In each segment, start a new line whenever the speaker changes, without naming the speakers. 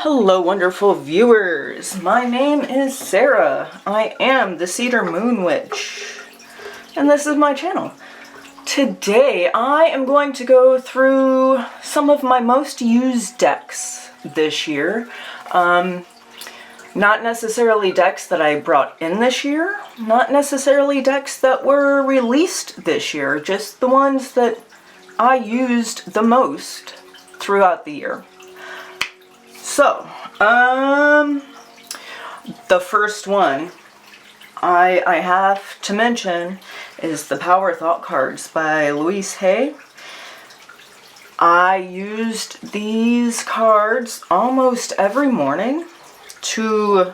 Hello, wonderful viewers. My name is Sara. I am the CedarMoonWitch, and this is my channel. Today, I am going to go through some of my most used decks this year. Not necessarily decks that I brought in this year, not necessarily decks that were released this year, just the ones that I used the most throughout the year. So, the first one I have to mention is the Power Thought cards by Louise Hay. I used these cards almost every morning to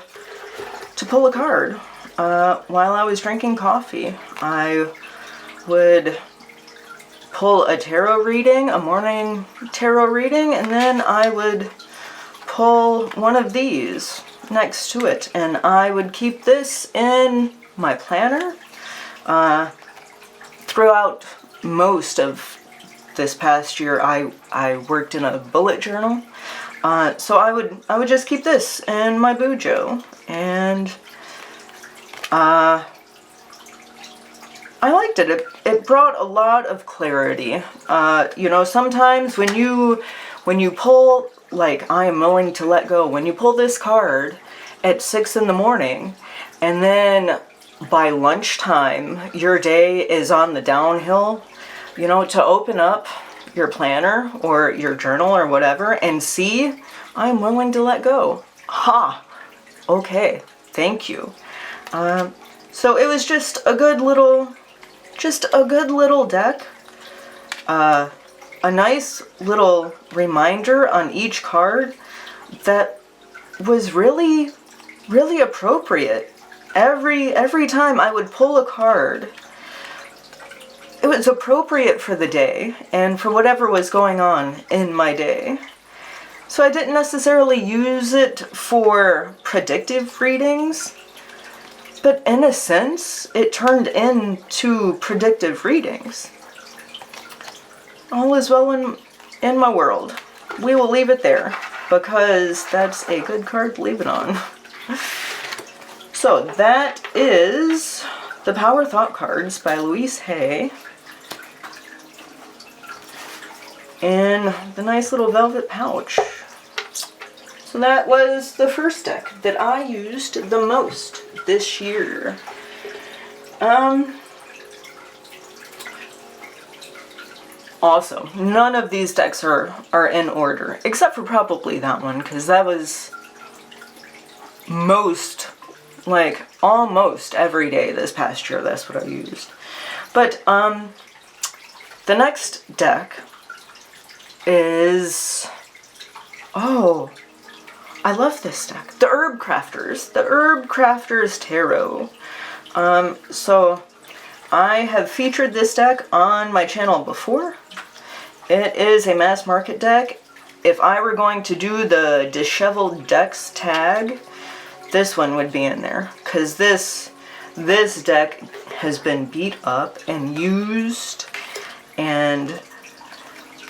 pull a card while I was drinking coffee. I would pull a tarot reading, a morning tarot reading, and then I would pull one of these next to it, and I would keep this in my planner. Throughout most of this past year, I worked in a bullet journal, so I would just keep this in my bujo, and I liked it. It brought a lot of clarity. You know, sometimes when you pull, like, I am willing to let go, when you pull this card at 6 in the morning, and then by lunchtime your day is on the downhill, you know, to open up your planner or your journal or whatever and see, I'm willing to let go. Ha! Okay, thank you. So it was just a good little deck. A nice little reminder on each card that was really, really appropriate. Every time I would pull a card, it was appropriate for the day and for whatever was going on in my day. So I didn't necessarily use it for predictive readings, but in a sense, it turned into predictive readings. All is well in my world. We will leave it there, because that's a good card to leave it on. So that is the Power Thought cards by Louise Hay in the nice little velvet pouch. So that was the first deck that I used the most this year. Also, none of these decks are in order, except for probably that one, because that was almost every day this past year, that's what I used. But, the next deck is, oh, I love this deck, the Herbcrafters Tarot. So, I have featured this deck on my channel before. It is a mass market deck. If I were going to do the disheveled decks tag, this one would be in there, because this deck has been beat up and used, and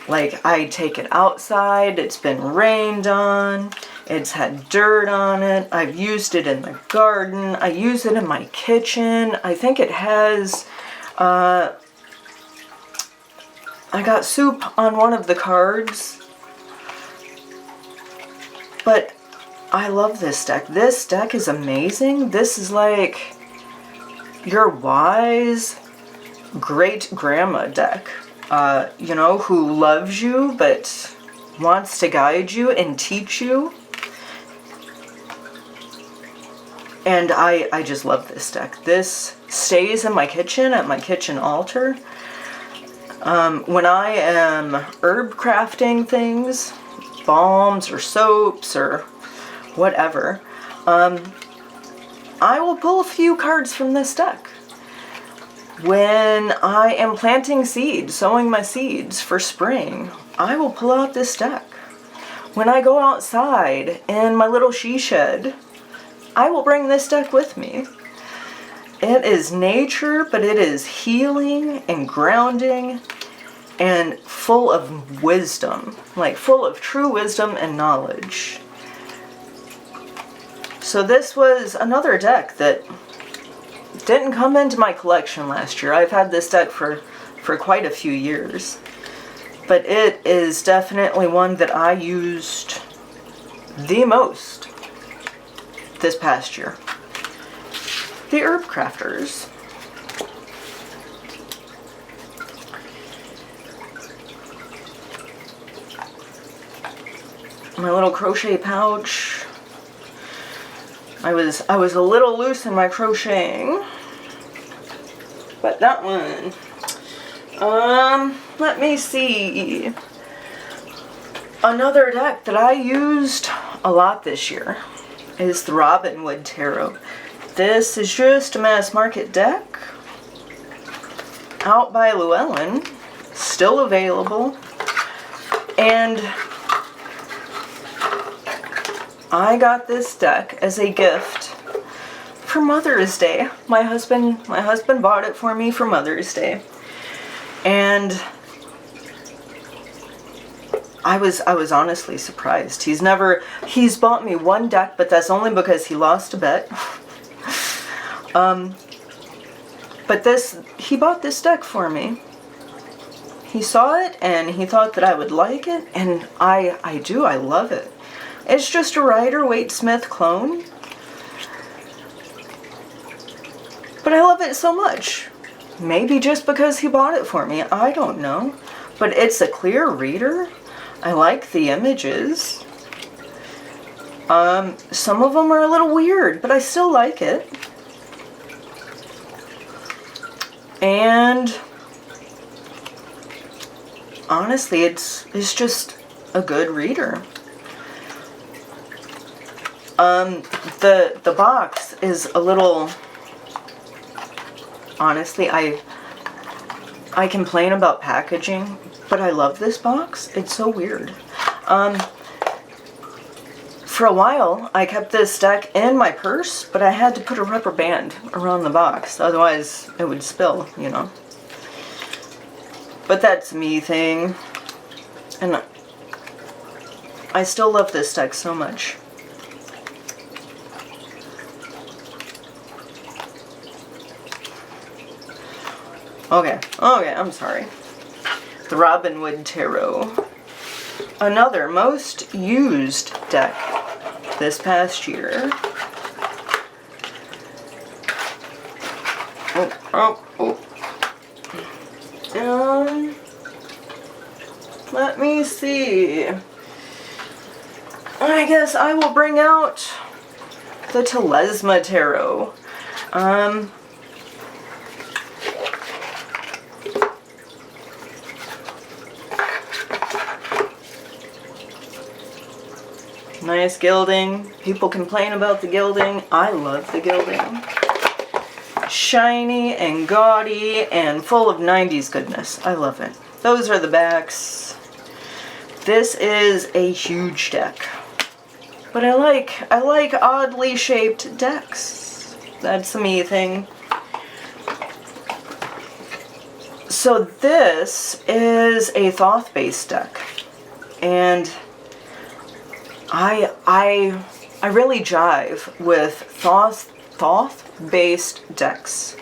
like, I take it outside, it's been rained on, it's had dirt on it, I've used it in the garden, I use it in my kitchen. I think it has, I got soup on one of the cards, but I love this deck. This deck is amazing. This is like your wise great-grandma deck, you know, who loves you but wants to guide you and teach you. And I just love this deck. This stays in my kitchen, at my kitchen altar. When I am herb crafting things, balms or soaps or whatever, I will pull a few cards from this deck. When I am planting seeds, sowing my seeds for spring, I will pull out this deck. When I go outside in my little she shed, I will bring this deck with me. It is nature, but it is healing and grounding and full of wisdom, like full of true wisdom and knowledge. So this was another deck that didn't come into my collection last year. I've had this deck for quite a few years. But it is definitely one that I used the most this past year. The Herbcrafters. My little crochet pouch. I was a little loose in my crocheting. But that one. Let me see. Another deck that I used a lot this year is the Robinwood Tarot. This is just a mass market deck out by Llewellyn, still available, and I got this deck as a gift for Mother's Day. My husband bought it for me for Mother's Day, and I was honestly surprised. He's bought me one deck, but that's only because he lost a bet. But he bought this deck for me. He saw it and he thought that I would like it, and I love it. It's just a Rider-Waite-Smith clone, but I love it so much. Maybe just because he bought it for me, I don't know. But it's a clear reader. I like the images. Some of them are a little weird, but I still like it. And honestly, it's just a good reader. The box is a little, honestly, I complain about packaging, but I love this box. It's so weird. For a while, I kept this deck in my purse, but I had to put a rubber band around the box, otherwise it would spill, you know. But that's a me thing, and I still love this deck so much. Okay, I'm sorry. The Robinwood Tarot. Another most used deck this past year. Let me see. I guess I will bring out the Telezma Tarot. Nice gilding. People complain about the gilding. I love the gilding. Shiny and gaudy and full of 90s goodness. I love it. Those are the backs. This is a huge deck. But I like oddly shaped decks. That's a me thing. So this is a Thoth-based deck. And I really jive with Thoth-based decks.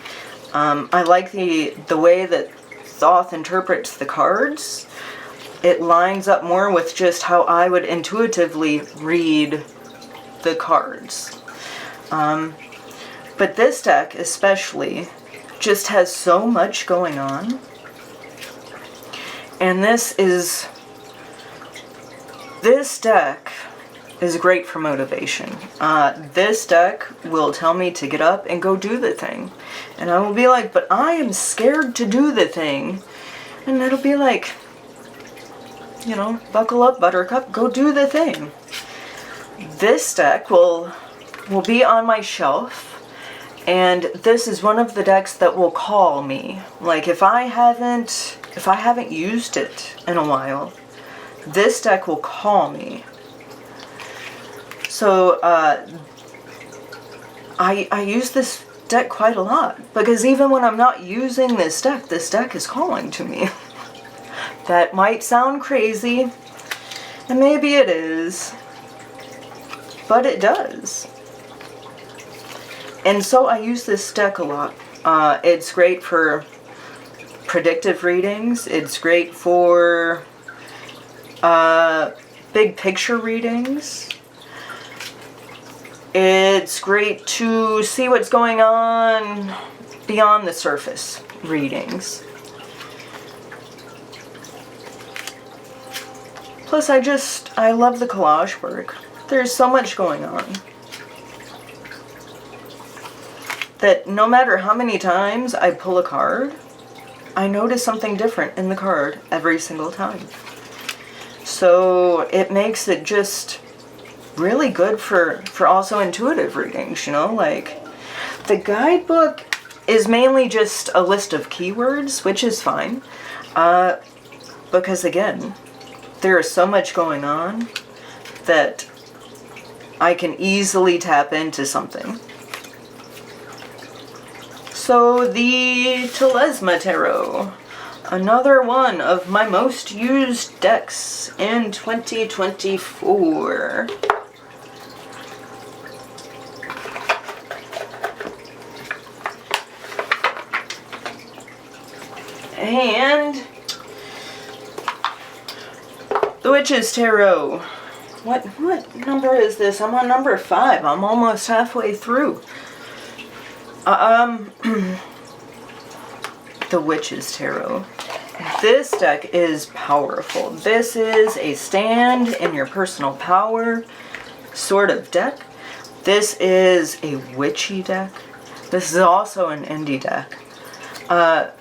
I like the way that Thoth interprets the cards. It lines up more with just how I would intuitively read the cards. But this deck especially just has so much going on. And this deck is great for motivation. This deck will tell me to get up and go do the thing. And I will be like, but I am scared to do the thing. And it'll be like, you know, buckle up, Buttercup, go do the thing. This deck will be on my shelf. And this is one of the decks that will call me. Like if I haven't used it in a while, this deck will call me. So, I use this deck quite a lot, because even when I'm not using this deck is calling to me. That might sound crazy, and maybe it is, but it does. And so I use this deck a lot. It's great for predictive readings. It's great for big picture readings. It's great to see what's going on beyond the surface readings. Plus, I love the collage work. There's so much going on that no matter how many times I pull a card, I notice something different in the card every single time. So it makes it just really good for also intuitive readings, you know, like the guidebook is mainly just a list of keywords, which is fine, because again, there is so much going on that I can easily tap into something. So the Telezma Tarot, another one of my most used decks in 2024. And the Witch's Tarot. What number is this? I'm on number 5. I'm almost halfway through. The Witch's Tarot. This deck is powerful. This is a stand in your personal power sort of deck. This is a witchy deck. This is also an indie deck. Yeah.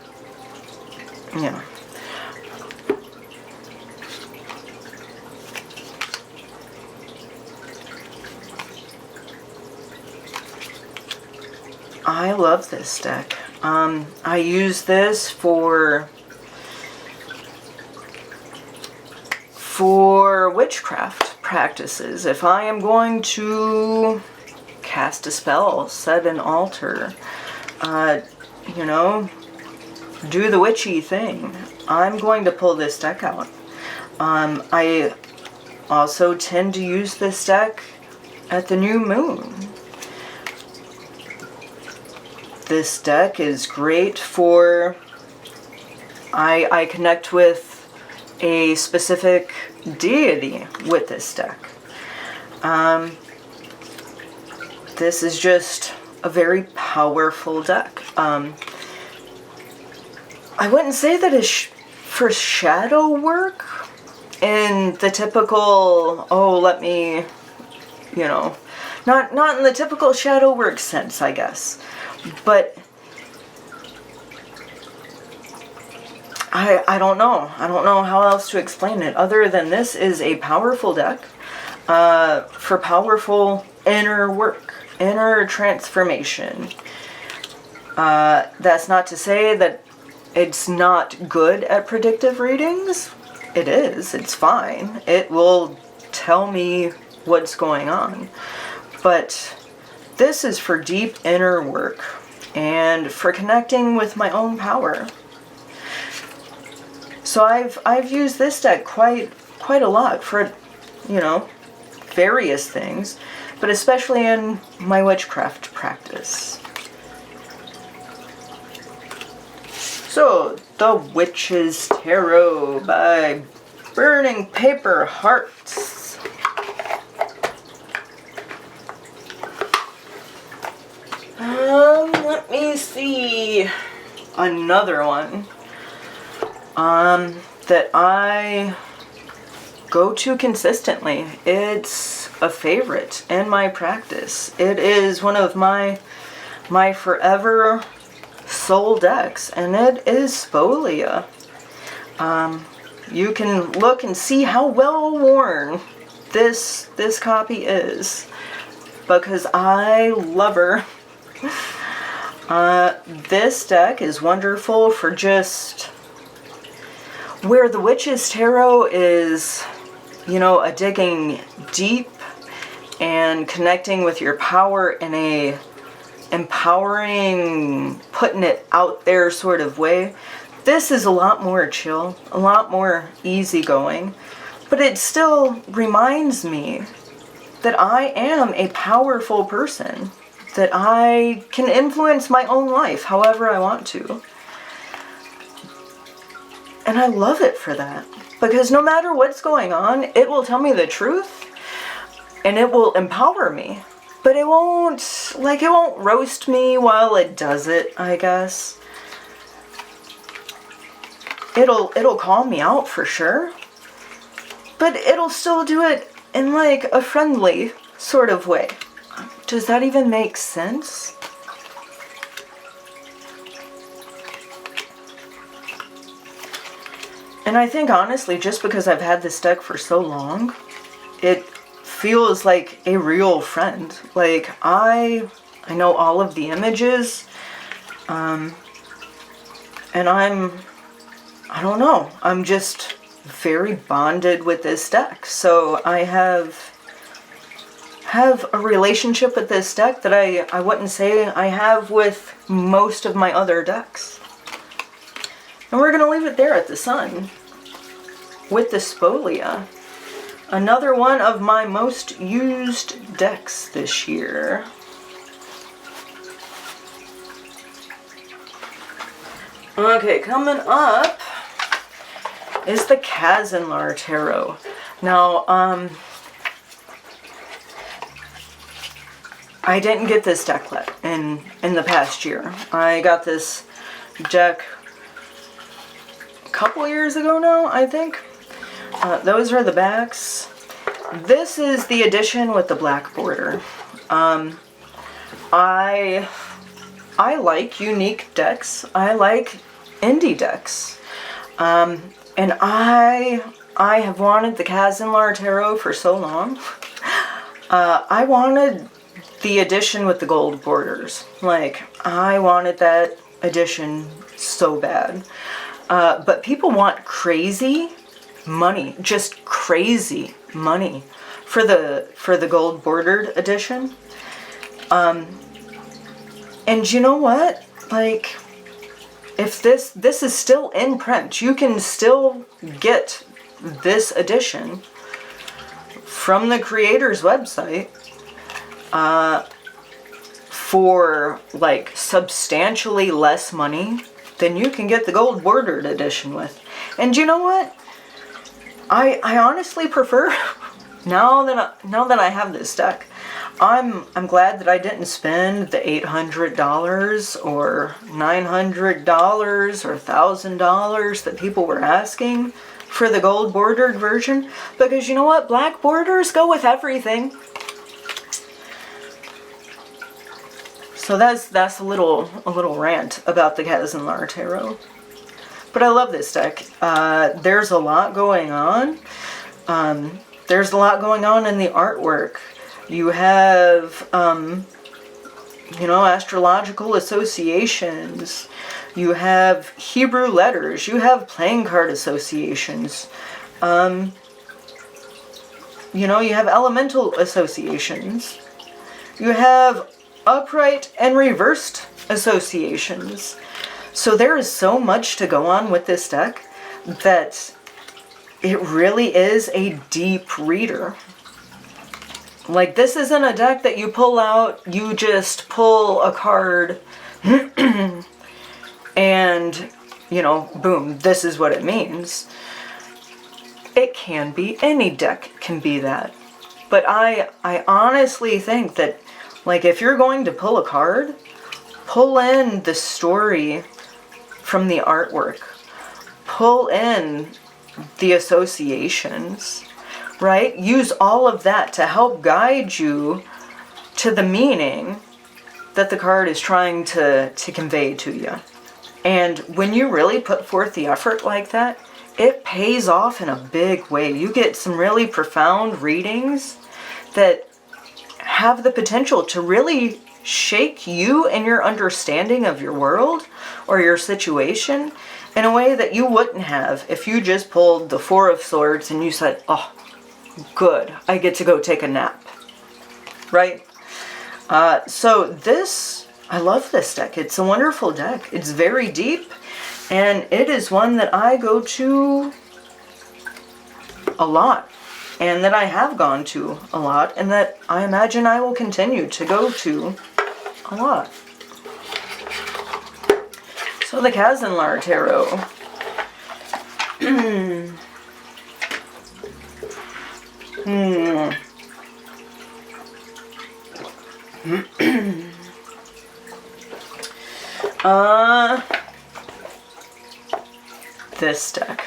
I love this deck. I use this for witchcraft practices. If I am going to cast a spell, set an altar, you know, do the witchy thing, I'm going to pull this deck out. I also tend to use this deck at the new moon. This deck is great for, I connect with a specific deity with this deck. This is just a very powerful deck. I wouldn't say that it's for shadow work in the typical, oh, let me, you know, not in the typical shadow work sense, I guess. But I don't know. I don't know how else to explain it other than this is a powerful deck for powerful inner work, inner transformation. That's not to say that it's not good at predictive readings. It is. It's fine. It will tell me what's going on. But this is for deep inner work and for connecting with my own power. So I've used this deck quite a lot for, you know, various things, but especially in my witchcraft practice. So, The Witch's Tarot by Burning Paper Hearts. Let me see. Another one that I go to consistently. It's a favorite in my practice. It is one of my forever soul decks, and it is Spolia. You can look and see how well worn this copy is, because I love her. This deck is wonderful for just where the Witch's Tarot is, you know, a digging deep and connecting with your power in a empowering, putting it out there sort of way. This is a lot more chill, a lot more easygoing, but it still reminds me that I am a powerful person, that I can influence my own life however I want to. And I love it for that. Because no matter what's going on, it will tell me the truth and it will empower me. But it won't roast me while it does it, I guess. It'll call me out for sure. But it'll still do it in like a friendly sort of way. Does that even make sense? And I think honestly, just because I've had this deck for so long, it feels like a real friend. Like I know all of the images, and I don't know, I'm just very bonded with this deck. So I have a relationship with this deck that I wouldn't say I have with most of my other decks. And we're going to leave it there at the Sun with the Spolia. Another one of my most used decks this year. Okay, coming up is the Kazanlar Tarot. Now, I didn't get this deck in the past year. I got this deck a couple years ago now, I think. Those are the backs. This is the edition with the black border. I like unique decks. I like indie decks. And I have wanted the Kazanlar Tarot for so long. I wanted the edition with the gold borders. Like, I wanted that edition so bad. But people want crazy money, just crazy money for the gold bordered edition. And you know what? Like, if this is still in print, you can still get this edition from the creator's website for like substantially less money than you can get the gold bordered edition with. And you know what? I honestly prefer, now that I have this deck, I'm glad that I didn't spend the $800 or $900 or $1,000 that people were asking for the gold bordered version, because you know what? Black borders go with everything. So that's a little rant about the Kazanlar Tarot. But I love this deck. There's a lot going on. There's a lot going on in the artwork. You have, astrological associations. You have Hebrew letters. You have playing card associations. You have elemental associations. You have upright and reversed associations. So there is so much to go on with this deck that it really is a deep reader. Like, this isn't a deck that you pull out, you just pull a card, and, boom, this is what it means. It can be, any deck can be that. But I honestly think that, like, if you're going to pull a card, pull in the story from the artwork. Pull in the associations, right? Use all of that to help guide you to the meaning that the card is trying to convey to you. And when you really put forth the effort like that, it pays off in a big way. You get some really profound readings that have the potential to really shake you and your understanding of your world or your situation in a way that you wouldn't have if you just pulled the Four of Swords and you said, oh, good, I get to go take a nap, right? So this, I love this deck. It's a wonderful deck. It's very deep, and it is one that I go to a lot, and that I have gone to a lot, and that I imagine I will continue to go to A lot. So the Kazanlar Tarot. This deck.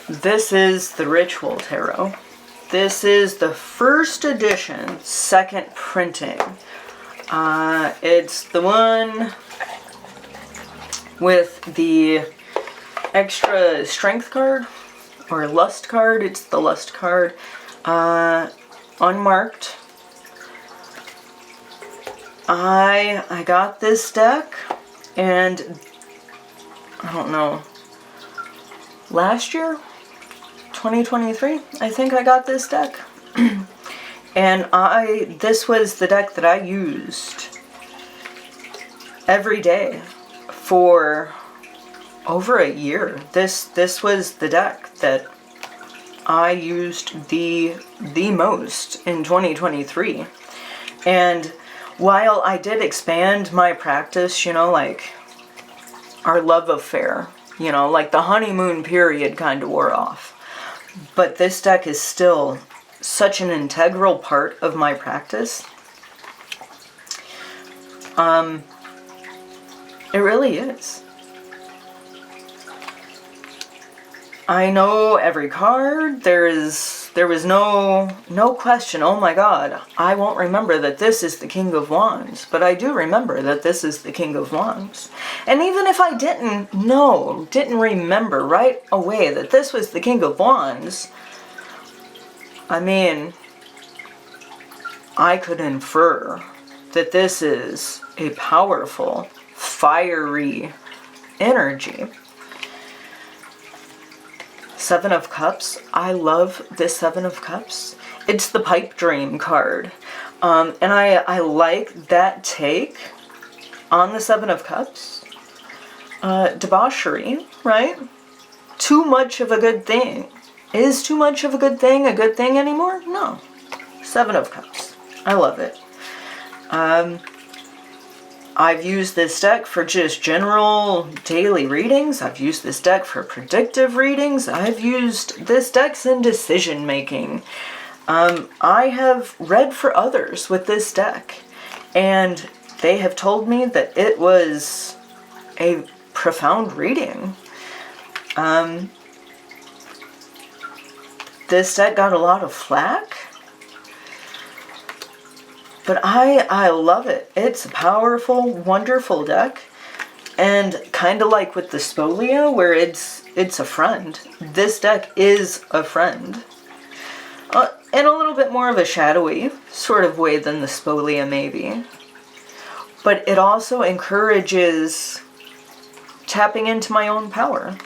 This is the Ritual Tarot. This is the first edition, second printing. It's the one with the extra strength card, or lust card. It's the lust card, unmarked. I got this deck, and I don't know, last year, 2023, I think I got this deck. And this was the deck that I used every day for over a year. This was the deck that I used the most in 2023. And while I did expand my practice, you know, like our love affair, you know, like the honeymoon period kind of wore off. But this deck is still such an integral part of my practice. It really is. I know every card. There was no question. Oh my God, I won't remember that this is the King of Wands, but I do remember that this is the King of Wands. And even if I didn't remember right away that this was the King of Wands, I mean, I could infer that this is a powerful, fiery energy. Seven of Cups. I love this Seven of Cups. It's the pipe dream card. And I like that take on the Seven of Cups. Debauchery, right? Too much of a good thing. Is too much of a good thing anymore? No. Seven of Cups. I love it. I've used this deck for just general daily readings. I've used this deck for predictive readings. I've used this deck in decision making. I have read for others with this deck, and they have told me that it was a profound reading. This deck got a lot of flack, but I love it. It's a powerful, wonderful deck. And kind of like with the Spolia, where it's a friend. This deck is a friend. In a little bit more of a shadowy sort of way than the Spolia, maybe. But it also encourages tapping into my own power.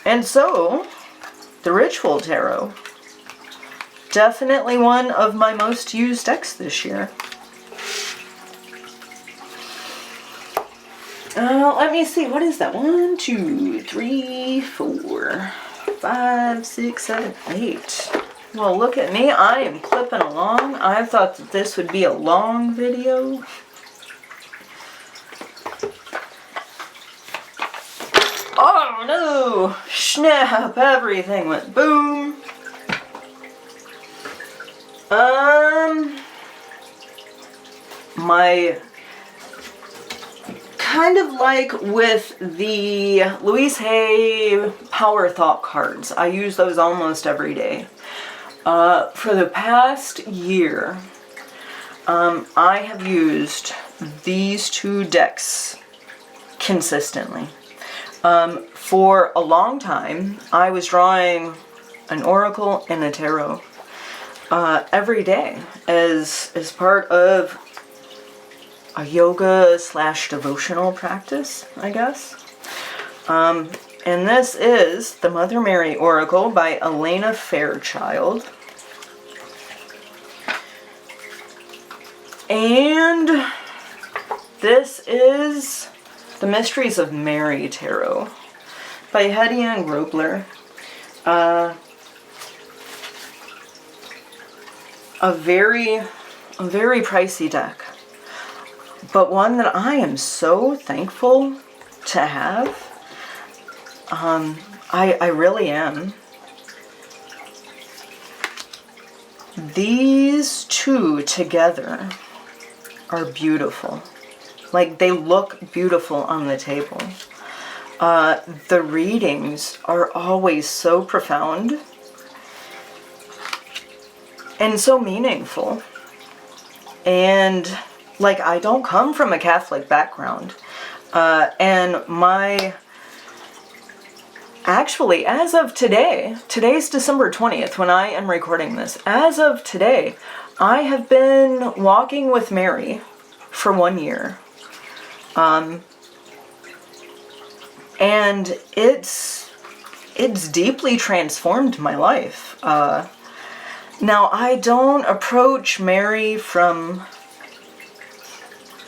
And so, the Ritual Tarot, definitely one of my most used decks this year. Let me see, what is that? 1, 2, 3, 4, 5, 6, 7, 8. Well, look at me, I am clipping along. I thought that this would be a long video. Oh no! Snap! Everything went boom! My... kind of like with the Louise Hay Power Thought cards. I use those almost every day. For the past year, I have used these two decks consistently. For a long time, I was drawing an oracle and a tarot every day as part of a yoga / devotional practice, I guess. And this is the Mother Mary Oracle by Elena Fairchild. And this is the Mysteries of Mary Tarot by Hedy and Grobler. a very pricey deck, but one that I am so thankful to have. I really am. These two together are beautiful. Like, they look beautiful on the table. The readings are always so profound and so meaningful. And, like, I don't come from a Catholic background. And actually, as of today, today's December 20th when I am recording this, as of today, I have been walking with Mary for 1 year. And it's deeply transformed my life. Now, I don't approach Mary from...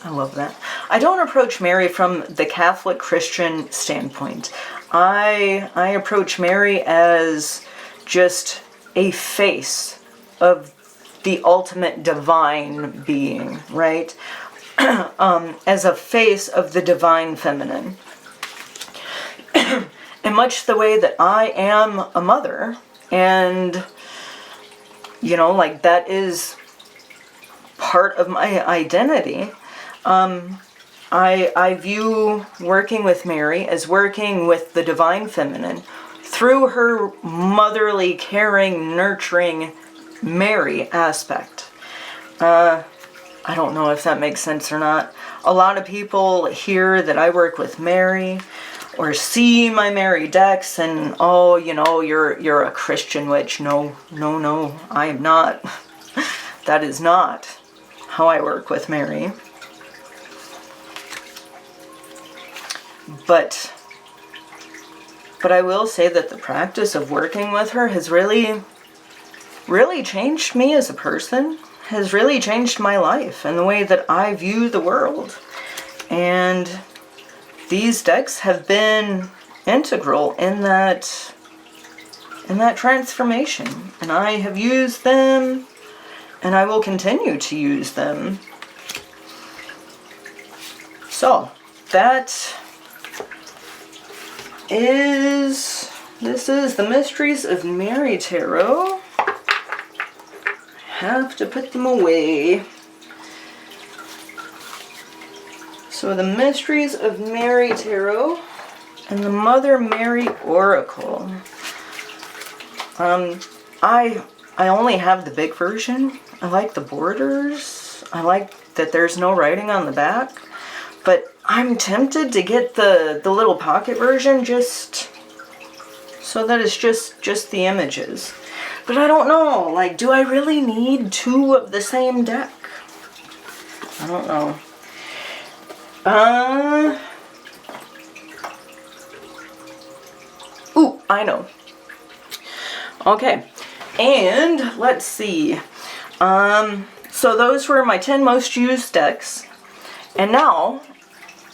I love that. I don't approach Mary from the Catholic Christian standpoint. I approach Mary as just a face of the ultimate divine being, right? As a face of the divine feminine. In much the way that I am a mother, and, you know, like, that is part of my identity. I view working with Mary as working with the divine feminine through her motherly, caring, nurturing Mary aspect. I don't know if that makes sense or not. A lot of people hear that I work with Mary or see my Mary decks and, oh, you know, you're a Christian witch. No, I am not. That is not how I work with Mary. But I will say that the practice of working with her has really changed me as a person, has really changed my life and the way that I view the world. And these decks have been integral in that transformation. And I have used them, and I will continue to use them. So, this is the Mysteries of Mary Tarot. Have to put them away. So the Mysteries of Mary Tarot and the Mother Mary Oracle. I only have the big version. I like the borders. I like that there's no writing on the back. But I'm tempted to get the little pocket version just so that it's just the images. But I don't know, like, do I really need two of the same deck? I don't know. Ooh, I know. Okay, and let's see. So those were my 10 most used decks. And now,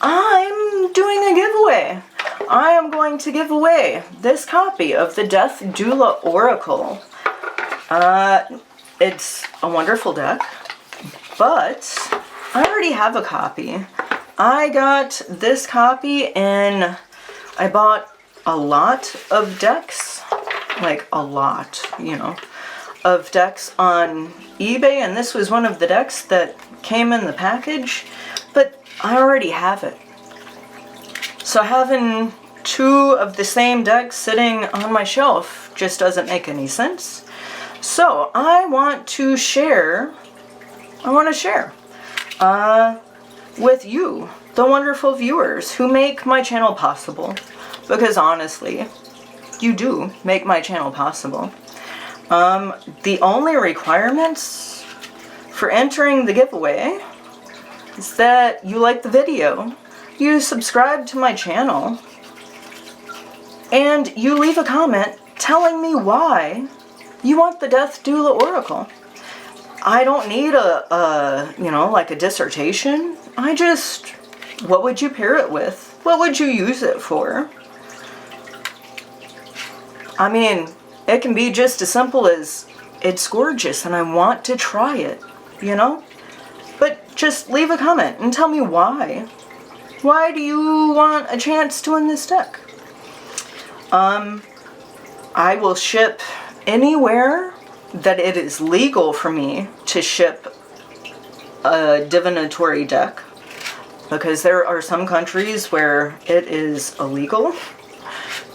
I'm doing a giveaway. I am going to give away this copy of the Death Doula Oracle. It's a wonderful deck, but I already have a copy. I got this copy and I bought a lot of decks, like a lot, you know, of decks on eBay, and this was one of the decks that came in the package, but I already have it. So having two of the same decks sitting on my shelf just doesn't make any sense. So I want to share with you, the wonderful viewers who make my channel possible. Because honestly, you do make my channel possible. The only requirements for entering the giveaway is that you like the video, you subscribe to my channel, and you leave a comment telling me why you want the Death Doula Oracle. I don't need like a dissertation. What would you pair it with? What would you use it for? I mean, it can be just as simple as it's gorgeous and I want to try it, you know? But just leave a comment and tell me why. Why do you want a chance to win this deck? I will ship anywhere that it is legal for me to ship a divinatory deck, because there are some countries where it is illegal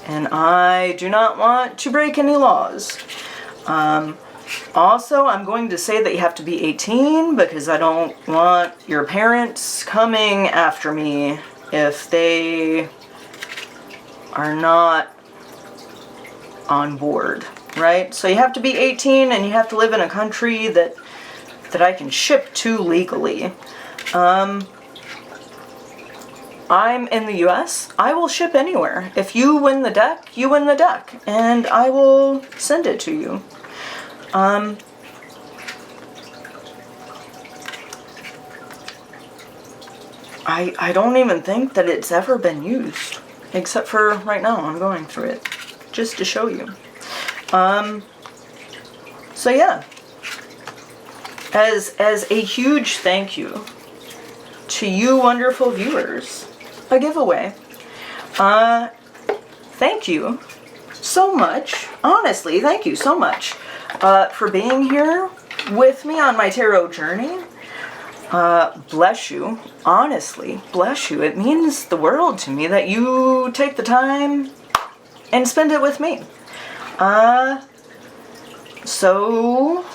and I do not want to break any laws. Also, I'm going to say that you have to be 18 because I don't want your parents coming after me if they are not on board, right? So you have to be 18 and you have to live in a country that I can ship to legally. I'm in the US. I will ship anywhere. If you win the deck, you win the deck, and I will send it to you. I don't even think that it's ever been used, except for right now. I'm going through it just to show you. So yeah, as a huge thank you to you wonderful viewers, a giveaway. Thank you so much. Honestly, thank you so much for being here with me on my tarot journey. Bless you. Honestly, bless you. It means the world to me that you take the time and spend it with me. So,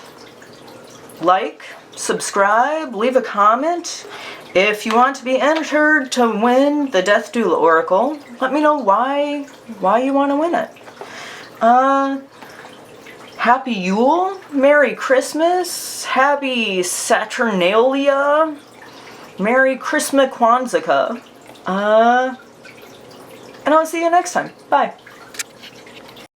like, subscribe, leave a comment. If you want to be entered to win the Death Doula Oracle, let me know why you want to win it. Happy Yule, Merry Christmas, Happy Saturnalia, Merry Christmas Kwanzaa. And I'll see you next time. Bye.